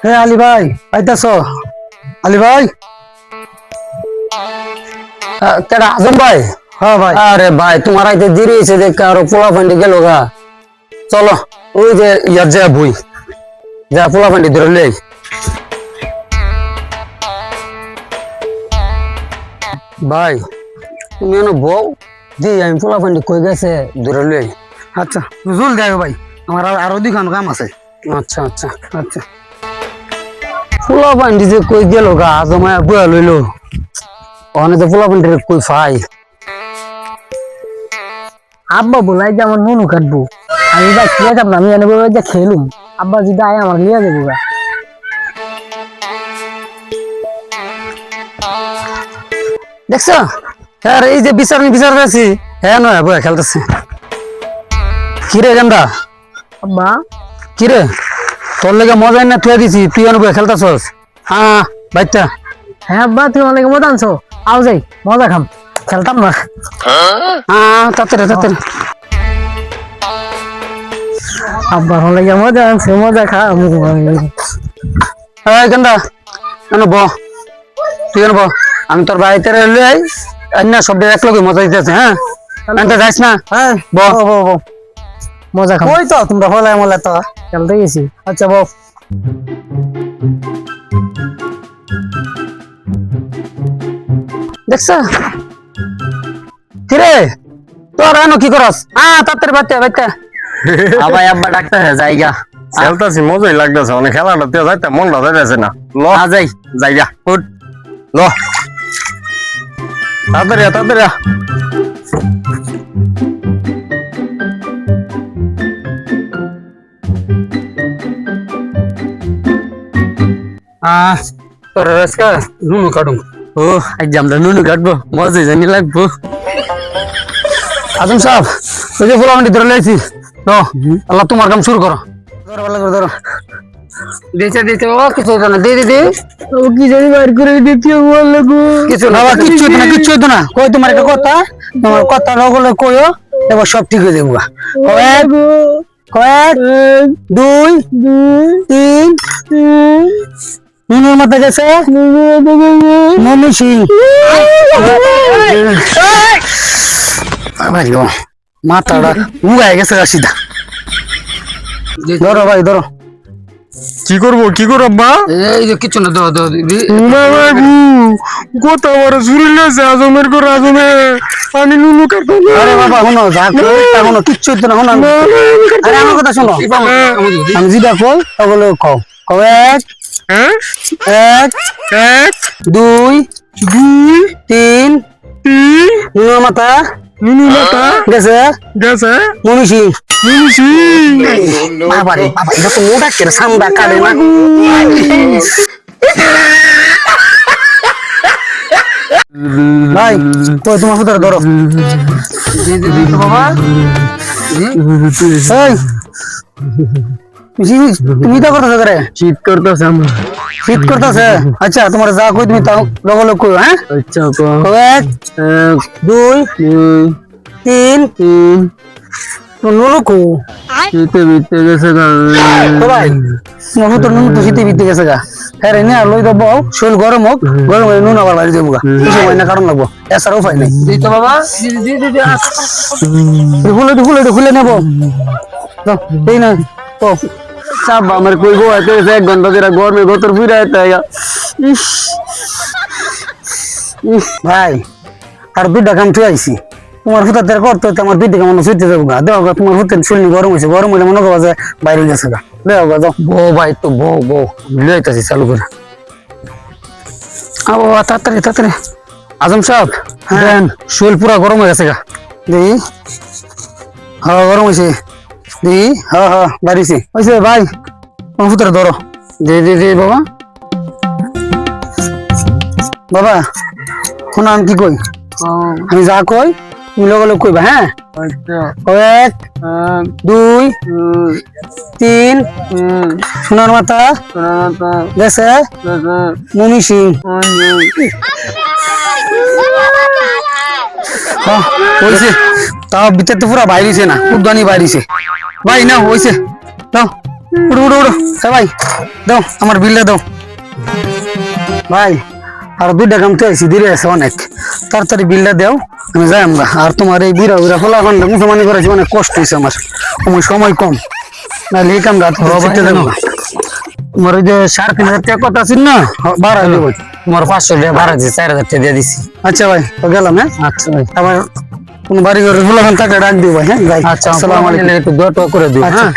হে আলী ভাই পাইতাছ? আলী ভাই, কেডা আজম ভাই? হ্যাঁ ভাই। আরে ভাই তোমার আইতে দেরি হয়েছে দেখে আরো পোলা ফান্ডি গেল গা। চলো ওই যে ইয়ার যা বই যা পোলা ফান্ডি ধরে লই। ভাই তুমি এনে বউ দি আমি পোলা ফান্ডি কই গেছে ধরে লই। আচ্ছা জল দেয় ভাই, আমার আরো দুখান কাম আছে। আচ্ছা আচ্ছা আচ্ছা পোলা ফান্ডি যে কই গেল গা আজমায়া বয়া লইলো। ওখানে তো পোলা ফান্ডি কই ফাই। আব্বা বলাই যে আমার নুনু কাটবো, আমি যা খেয়ে যাব না, আমি এনে বলে যে খেলুম। আব্বা যদি আয় আমার নিয়ে যাবো গা। দেখছো হ্যাঁ এই যে বিচার বিচার আছি হ্যাঁ নয় বয়া খেলতেছে। কিরে গেন্দা আব্বা কিরে তোর লেগে মজা না তুই দিছি তুই আনবো খেলতেছস? হ্যাঁ বাইটা হ্যাঁ আব্বা, তুমি অনেক মজা আনছো, আও যাই মজা খাম, খেলতাম না। হ্যাঁ তাড়াতাড়ি তাড়াতাড়ি। আব্বা অনেক মজা আনছে, মজা খাম। হ্যাঁ গেন্দা এনে ব তুই এনে ব আমি তোর বাড়িতে লই আই না সব এক লগে মজা দিতেছে। হ্যাঁ আনতে যাইস না। হ্যাঁ ব মজা খাম, ওই তো তোমরা হলাই মলে তো। খেলতে গেছি। আচ্ছা বউ, দেখছ কিরে তোর এনো কি করস? হ্যাঁ তাড়াতাড়ি বাইতে বাইতে। আবার আব্বা ডাক্তার জায়গা খেলতাছি মজাই লাগতেছে, মানে খেলাটা তে যাইতে মনটা যাইতেছে না। ল যাই জায়গা উঠ ল তাড়াতাড়ি তাড়াতাড়ি তোর আজকে নুনু কাটুম। ও আজ আমরা নুনু কাটবো, মজা জানি লাগবো। আজম সাহেব ওই যে ফুলামান্ডি ধরে লাইছি তো আল্লাহ তোমার কাম শুরু করো। ধরো ভালো করে ধরো। দিতে দিতে ও কিছু হতো না, দে দে দে। ও কি জানি বার করে দিতে বললো গো। কিছু না বাবা, কিচ্ছু হতো না, কিচ্ছু হতো না। কই তোমার একটা কথা, তোমার কথা না বলে কইও, এবার সব ঠিক হয়ে যাবো। কয়েক কয়েক দুই তিন নুনুর মাথা গেছে মমি সিং। মাথাটা উগায় গেছে সিধা। ধরো ভাই ধরো। কি করবো কি করো আব্বা? এই যে কিছু না, ধরো ধরো কথা বড় শুরু লেছে আজমের করে আজমে আমি নুনু কাটবো না। আরে বাবা শোনো, যা শোনো কিচ্ছু হতো না, শোনো আরে আমার কথা শোনো। আমি যেটা কই তা বলে কও। কও এক হ্যাঁ এক এক দুই দুই তিন তিন নুনুর মাথা নুনু মাথা গেছে গেছে মমি সিং। নুনুসি বাবা রে বাবা, এটা তো মোটা কেন সামদা কাটে না। ভাই তো তোমার ভিতরে ধরো বাবা। তুমি তো করতেছো করে শীত করতেছে আমার। শীত করতেছে। আচ্ছা তোমার যা কই তুমি তাও লগে লগ কই। হ্যাঁ আচ্ছা কও এক দুই তিন নুনু কো শীতে বিতে গেছে ভাই তোমার ভিতরে নুনু তো শীতে বিতে গেছে গা। হ্যাঁ রে নিয়ে লই দেবো, শরীর গরম হোক, গরম হয়ে নুন আবার বাড়ি যাবো গা। কিছু হয় না, কারণ লাগবো এছাড়া উপায় নেই। বাবা খুলে নেবো এই না ও সব আমার কই গো এতে এক ঘন্টা ধরে গরমে গতর ফিরে আইতে ইস ভাই আর দুইটা কাম তুই আইসি তোমার হুতা তের করতে হতে আমার দুইটা কাম শুইতে যাবো গা। দেওয়া গা তোমার হুতেন শরীর গরম হয়েছে, গরম হলে মনে করবা যে বাইরে গেছে গা। দেওয়া গা যাও বো ভাই তো বো বো লইতাছি চালু করে। আবো তাড়াতাড়ি তাড়াতাড়ি। আজম সাহেব দেন শরীর পুরা গরম হয়ে গেছে গা। দেখি হ্যাঁ গরম হয়েছে, দেখি হ্যাঁ হ্যাঁ বাড়িছে হয়েছে। ভাই আমার হুতারে ধরো, দে দে দে বাবা। বাবা শোনো আমি কি কই, আমি যা কই তুমি লগে লগ কইবা। হ্যাঁ এক দুই তিন সোনার মাথা গেছে মমি সিং। হয়েছে তাও ভিতর তো পুরা বাইরেছে না, উদ্যানি বাইরেছে ভাই না হয়েছে। উঠো উঠো উঠো ভাই দাও আমার বিলটা দাও ভাই আর 2টা কাম তো আইছি ধীরে আছে অনেক তাড়াতাড়ি বিলটা দাও আমি যাই আমরা আর তোমার এই বিরা বিরা ফলা এখন মুসলমানি করেছি অনেক কষ্ট হয়েছে আমার সময় কম নাহলে এই কামটা শিখতে দেবো না তোমার ওই যে 3,500 টাকা কথা আছে না বাড়া দেবো তোমার 500 টাকা ভাড়া দিছি 4,000 টাকা দিয়ে দিছি আচ্ছা ভাই তো গেলাম হ্যাঁ আচ্ছা ভাই আবার কোন বাড়ি ঘরে ফুলাখান টাকা ডাক দিও ভাই হ্যাঁ যাই আচ্ছা আসসালামু আলাইকুম একটু দোয়া টোয়া করে দিও আচ্ছা। হ্যাঁ